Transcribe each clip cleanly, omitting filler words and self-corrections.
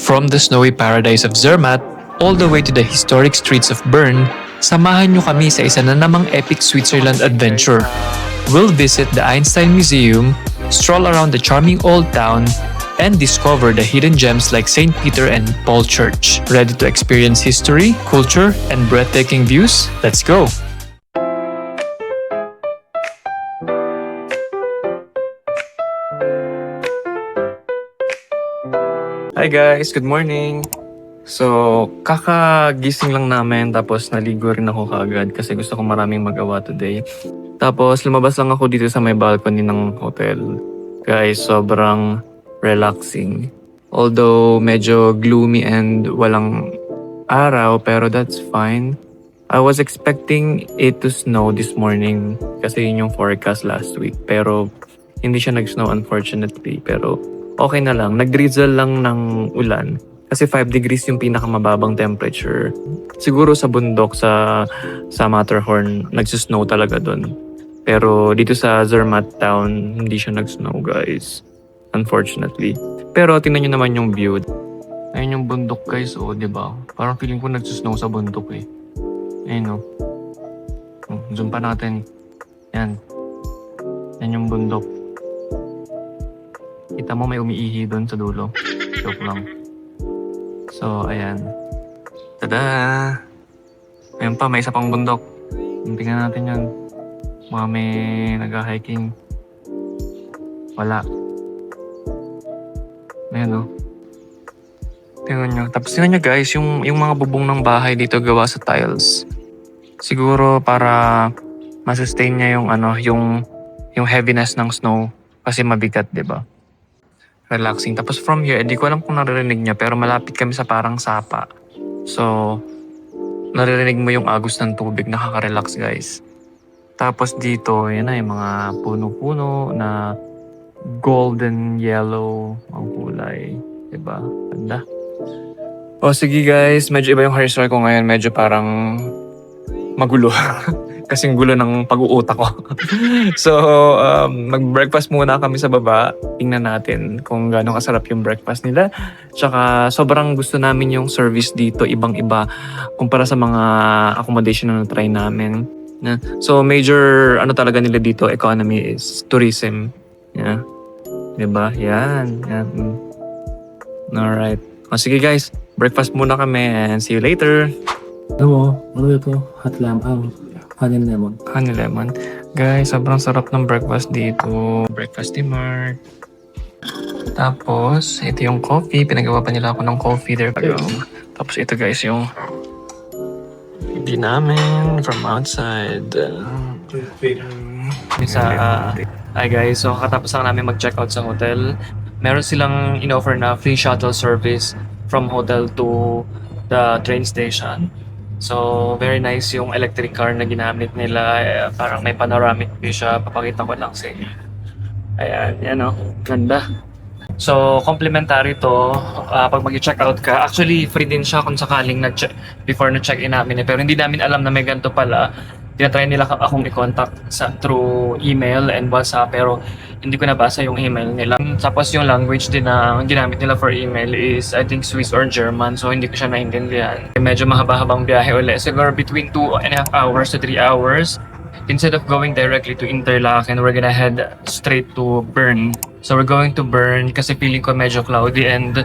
From the snowy paradise of Zermatt all the way to the historic streets of Bern, samahan nyo kami sa isa na namang epic Switzerland adventure. We'll visit the Einstein Museum, stroll around the charming old town, and discover the hidden gems like St. Peter and Paul Church. Ready to experience history, culture, and breathtaking views? Let's go! Hi guys, good morning! So, kakagising lang namin tapos naligo rin ako kaagad kasi gusto ko maraming magawa today. Tapos lumabas lang ako dito sa may balcony ng hotel. Guys, sobrang relaxing. Although medyo gloomy and walang araw pero that's fine. I was expecting it to snow this morning kasi yun yung forecast last week. Pero hindi siya nag-snow unfortunately. Pero okay na lang. Nag-drizzle lang ng ulan. Kasi 5 degrees yung pinakamababang temperature. Siguro sa bundok sa Matterhorn, nagsusnow talaga doon. Pero dito sa Zermatt town, hindi siya nag-snow guys. Unfortunately. Pero tingnan nyo naman yung view. Ayun yung bundok guys, oh, di ba? Parang feeling ko nagsusnow sa bundok eh. Ayun oh. Zoom pa natin. Yan. Yan yung bundok. Kita mo may umiihi doon sa dulo. Joke lang. So, ayan. Tada! Ayun pa, may isa pang bundok. Tingnan natin yun. Mga may nag-hiking. Wala. Ayan o. Tingnan nyo. Tapos tingnan nyo guys, yung mga bubong ng bahay dito gawa sa tiles. Siguro para masustain niya yung heaviness ng snow. Kasi mabigat, di ba? Relaxing. Tapos from here, hindi ko alam kung naririnig niya pero malapit kami sa parang sapa. So, naririnig mo yung agos ng tubig. Nakaka-relax guys. Tapos dito, yun na yung mga puno-puno na golden yellow ang kulay. Diba? Ganda. O sige guys, medyo iba yung hairstyle ko ngayon. Medyo parang magulo. Kasing gulo ng pag-uutak ko. So, mag-breakfast muna kami sa baba. Tingnan natin kung gaano kasarap yung breakfast nila. Tsaka sobrang gusto namin yung service dito, ibang-iba kumpara sa mga accommodation na na-try namin. So, major talaga nila dito, economy is tourism. Yeah. Diba? Yan. Alright. O sige guys, breakfast muna kami and see you later. Ano ito? Hot lamb. Honey lemon. Honey lemon. Guys, sobrang sarap ng breakfast dito. Breakfast ni Mark. Tapos, ito yung coffee. Pinagawa pa nila ako ng coffee there. Tapos ito guys, yung hindi namin from outside. Hi guys, so katapos lang namin mag-check out sa hotel. Meron silang in-offer na free shuttle service from hotel to the train station. So, very nice yung electric car na ginamit nila. Parang may panoramic view siya. Papakita ko lang sa inyo. Ayan, yan o. Ganda. So, complimentary to pag mag-check out ka. Actually, free din siya kung sakaling before na-check-in namin. Pero hindi namin alam na may ganito pala. Tinatry nila akong i-contact through email and WhatsApp. Pero hindi ko nabasa yung email nila. Tapos yung language din na ginamit nila for email is I think Swiss or German. So hindi ko siya naintindihan. Medyo mahaba-habang biyahe ulit. Siguro between 2.5 hours to 3 hours. Instead of going directly to Interlaken, we're gonna head straight to Bern. So we're going to Bern kasi feeling ko medyo cloudy and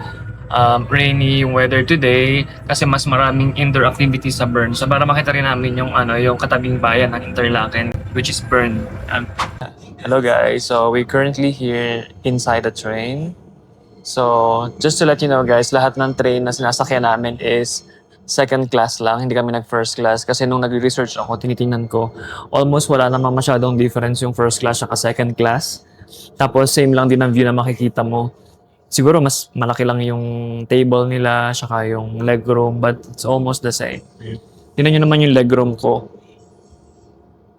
rainy yung weather today kasi mas maraming indoor activities sa Bern. So para makita rin namin yung katabing bayan ng Interlaken, which is Bern. Hello guys, so we're currently here inside the train. So just to let you know guys, lahat ng train na sinasakyan namin is second class lang, hindi kami nag first class kasi nung nag-research ako, tinitingnan ko, almost wala namang masyadong difference yung first class at second class. Tapos same lang din ang view na makikita mo. Siguro mas malaki lang yung table nila, saka yung legroom, but it's almost the same. Tingnan nyo naman yung legroom ko.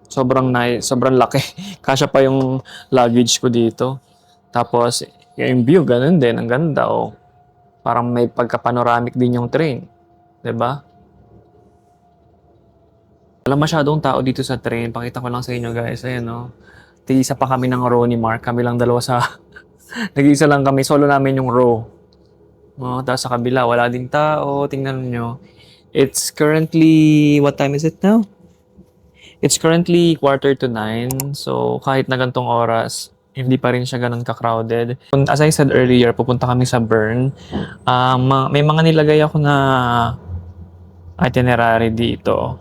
Sobrang nice, sobrang laki. Kasya pa yung luggage ko dito. Tapos, yung view, ganun din. Ang ganda, oh. Parang may pagka-panoramic din yung train. Diba? Wala masyadong tao dito sa train. Pakita ko lang sa inyo, guys. Ayan, oh. Tig-isa pa kami ng row ni Mark. Kami lang dalawa sa... Nag-iisa lang kami. Solo namin yung row. Oh, tapos sa kabila, wala ding tao. Tingnan nyo. It's currently, what time is it now? It's currently 8:45. So, kahit na gantong oras, hindi pa rin siya ganun ka-crowded. As I said earlier, pupunta kami sa Bern. May mga nilagay ako na itinerary dito.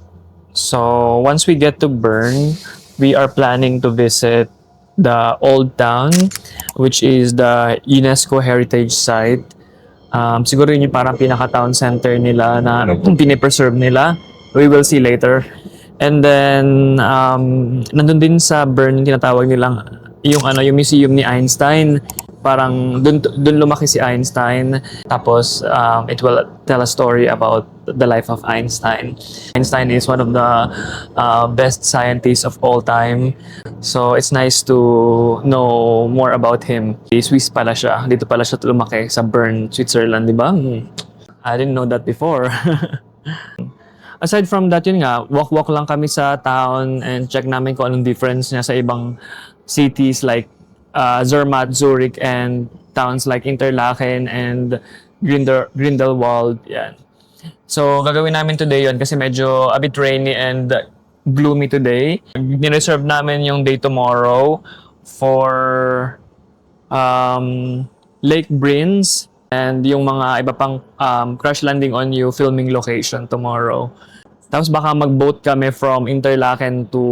So, once we get to Bern, we are planning to visit the Old Town, which is the UNESCO Heritage Site. Siguro yun yung parang pinaka-town center nila na pinipreserve nila. We will see later. And then, nandun din sa Bern, yung tinatawag nilang, yung museum ni Einstein. Parang dun lumaki si Einstein. Tapos, it will tell a story about the life of Einstein. Einstein is one of the best scientists of all time. So, it's nice to know more about him. Swiss pala siya. Dito pala siya lumaki sa Bern, Switzerland, di ba? I didn't know that before. Aside from that, yun nga, walk-walk lang kami sa town and check namin kung anong difference niya sa ibang cities like Zermatt, Zurich, and towns like Interlaken and Grindelwald. Yan. So, gagawin namin today yun kasi medyo a bit rainy and gloomy today. Nireserve namin yung day tomorrow for Lake Brins and yung mga iba pang Crash Landing on You filming location tomorrow. Tapos baka mag-boat kami from Interlaken to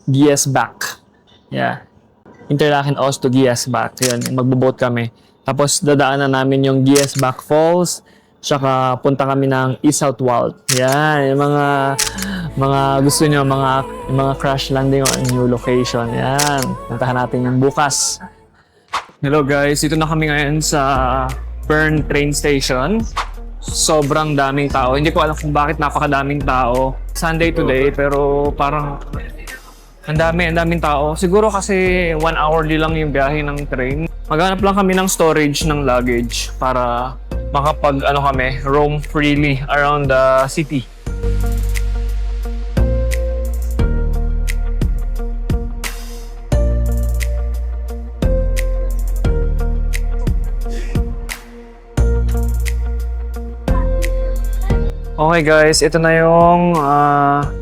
Giesbach. Yeah. Interlaken Ost to Giesbach. Yun, magbo-boat kami. Tapos dadaanan namin yung Giesbach Falls. Tsaka punta kami ng Isaltwald. Yan, yung mga gusto nyo, yung mga crash landing on new location. Yan, puntahan natin yung bukas. Hello guys, dito na kami ngayon sa Bern train station. Sobrang daming tao. Hindi ko alam kung bakit napakadaming tao. Sunday today, pero parang ang daming tao. Siguro kasi 1 hourly lang yung biyahe ng train. Maghanap lang kami ng storage ng luggage para kami, roam freely around the city. Okay guys, ito na yung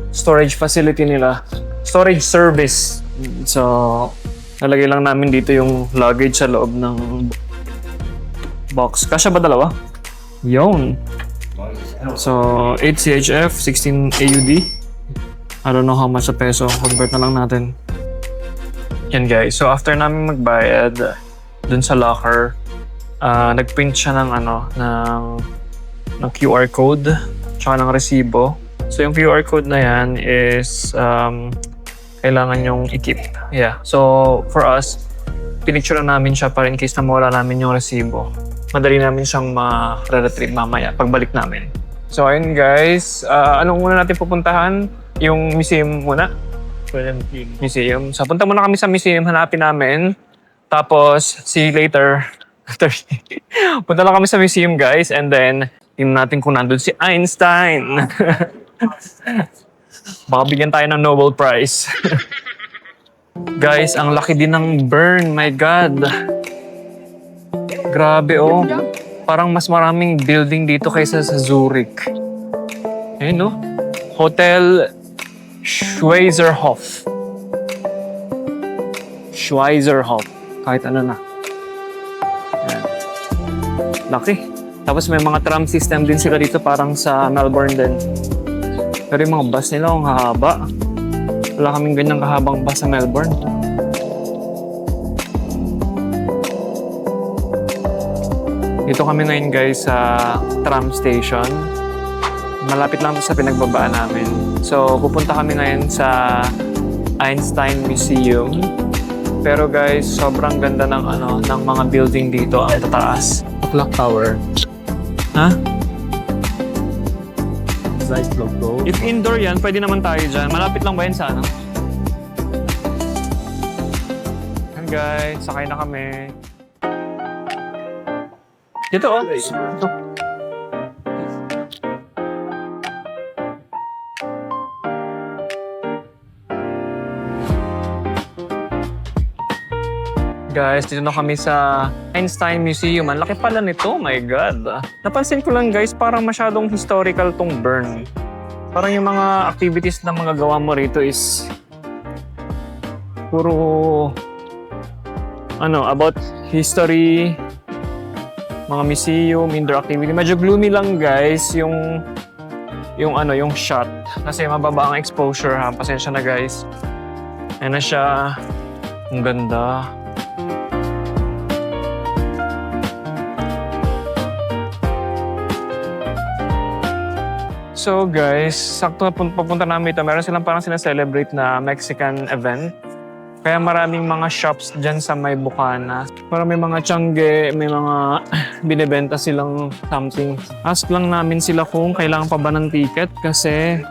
storage facility nila. Storage service. So, nalagay lang namin dito yung luggage sa loob ng box. Kasya ba dalawa? Yun. So, 8 CHF, 16 AUD. I don't know how much sa peso. Convert na lang natin. Yan guys. So, after namin magbayad dun sa locker, nagprint siya ng ng QR code tsaka ng resibo. So, yung QR code na yan is kailangan yung i-keep. Yeah. So, for us, pinicture namin siya para in case na mawala namin yung resibo. Madali namin siyang ma-retrieve mamaya pagbalik namin. So, ayun guys. Anong muna natin pupuntahan? Yung museum muna? Museum. So, punta muna kami sa museum. Hanapin namin. Tapos, see you later. Punta lang kami sa museum guys. And then, tingnan natin kung nandun si Einstein. Baka bigyan tayo ng Nobel Prize. Guys, ang laki din ng Bern. My God. Grabe oh. Parang mas maraming building dito kaysa sa Zurich. Ayun no? Hotel Schweizerhof. Schweizerhof. Kahit ano na. Ayan. Laki. Tapos may mga tram system din sila dito parang sa Melbourne din. Pero yung mga bus nila ang hahaba. Wala kaming ganyang kahabang bus sa Melbourne. Dito kami ngayon guys sa tram station. Malapit lang to sa pinagbabaan namin. So pupunta kami ngayon sa Einstein Museum. Pero guys, sobrang ganda ng ng mga building dito, ang tataas. Clock Tower. Ha? Zeiss Clock Tower. If indoor yan, pwede naman tayo dyan. Malapit lang ba yan sa ano? Yan guys, sakay na kami. Dito oh. Ito. Guys, dito na kami sa Einstein Museum. Ang laki pala nito, my God. Napansin ko lang guys, parang masyadong historical tong Bern. Parang yung mga activities na mga gawa mo rito is puro about history, mga museum, indoor activity. Medyo gloomy lang guys yung shot. Kasi mababa ang exposure ha. Pasensya na guys. Ayan na siya. Ang ganda. So guys, sakto na papunta namin ito. Meron silang parang sinaselebrate na Mexican event. Kaya maraming mga shops dyan sa may Bukana. Parang may mga tiyangge, may mga binibenta silang something. Ask lang namin sila kung kailangan pa ba ng ticket kasi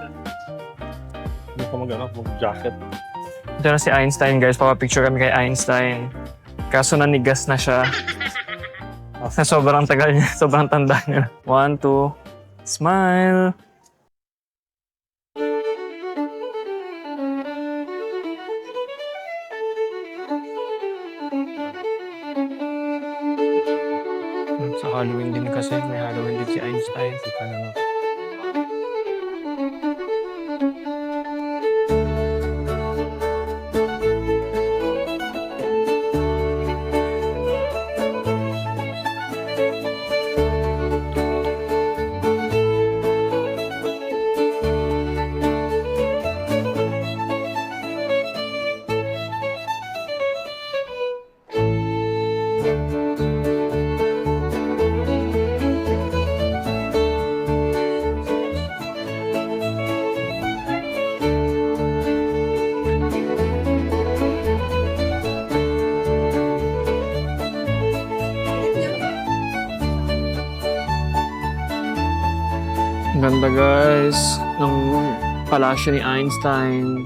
Hindi ko mag-jacket. ito na si Einstein guys. Papapicture kami kay Einstein. Kaso nanigas na siya. Sa sobrang tagal niya, sobrang tanda niya. 1, 2, smile! Sa Halloween din kasi, may Halloween din si Einstein. Ang ganda guys ng palasyo ni Einstein.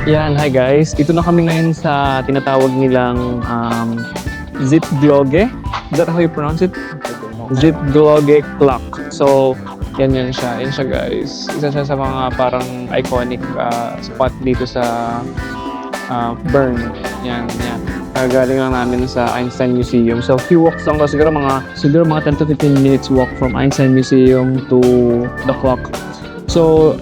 Yan, hi guys. Ito na kami ngayon sa tinatawag nilang Zitgloge. Is that how you pronounce it? Zitgloge clock. So, yan siya. Yan siya guys. Isa siya sa mga parang iconic spot dito sa Bern. Yan. Galing lang namin sa Einstein Museum. So, few walks lang to. Siguro mga 10 to 15 minutes walk from Einstein Museum to the clock. So,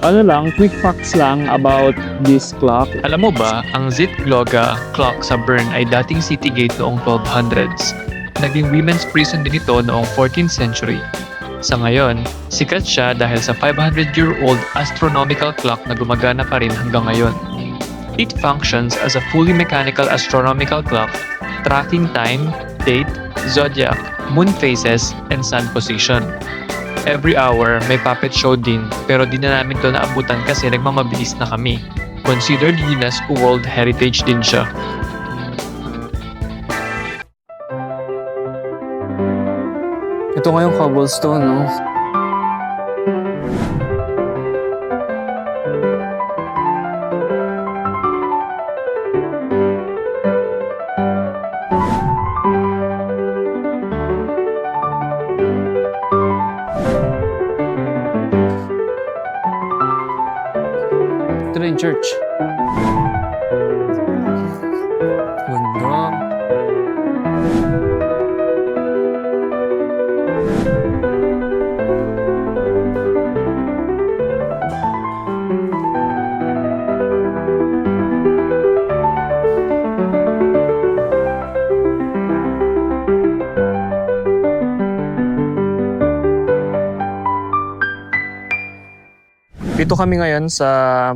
quick facts lang about this clock. Alam mo ba, ang Zitgloga clock sa Bern ay dating city gate noong 1200s. Naging women's prison din ito noong 14th century. Sa ngayon, sikat siya dahil sa 500-year-old astronomical clock na gumagana pa rin hanggang ngayon. It functions as a fully mechanical astronomical clock, tracking time, date, zodiac, moon phases, and sun position. Every hour, may puppet show din, pero di na namin to naabutan kasi nagmamabilis na kami. Considered UNESCO World Heritage din siya. Ito nga yung cobblestone, no? Ito na yung church. Ganda. Dito kami ngayon sa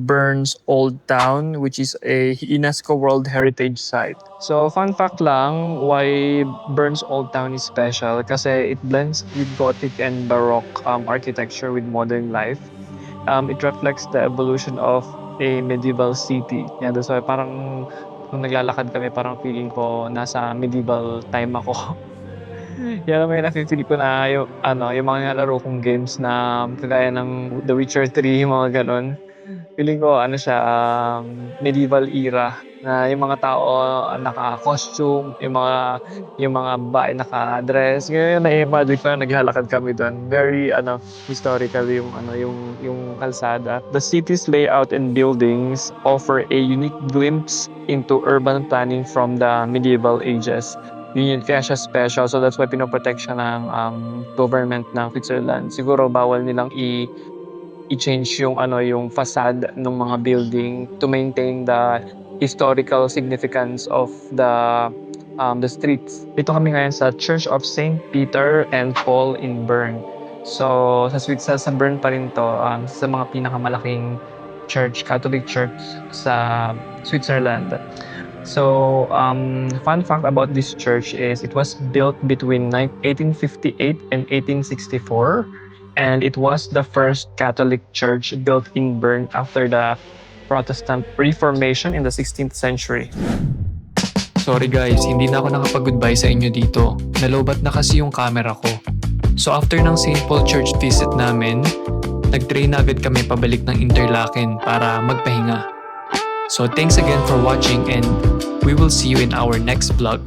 Bern's Old Town, which is a UNESCO World Heritage Site. So, fun fact lang, why Bern's Old Town is special kasi it blends with Gothic and Baroque architecture with modern life. It reflects the evolution of a medieval city. Yan, so parang nung naglalakad kami, parang feeling ko nasa medieval time ako. Yan ang may nafe-feel ko na yung mga nilalaro kong games na kagaya ng The Witcher 3, yung mga gano'n. Feeling ko ano siya, medieval era na yung mga tao naka-costume, yung mga babae naka-dress. Ngayon na-imagine ko na naglalakad kami do'n. Very historical yung kalsada. The city's layout and buildings offer a unique glimpse into urban planning from the medieval ages. Yun kaya siya special. So that's why pinoprotect siya ng government ng Switzerland. Siguro bawal nilang i-change yung facade ng mga building to maintain the historical significance of the streets. Dito kami ngayon sa Church of Saint Peter and Paul in Bern. So sa Bern pa rin to, sa mga pinakamalaking church, Catholic church sa Switzerland. So, fun fact about this church is it was built between 1858 and 1864, and it was the first Catholic church built in Bern after the Protestant Reformation in the 16th century. Sorry guys, hindi na ako nakapag-goodbye sa inyo dito. Nalobat na kasi yung camera ko. So after ng St. Paul Church visit namin, nag-train na agad kami pabalik ng Interlaken para magpahinga. So thanks again for watching and we will see you in our next vlog.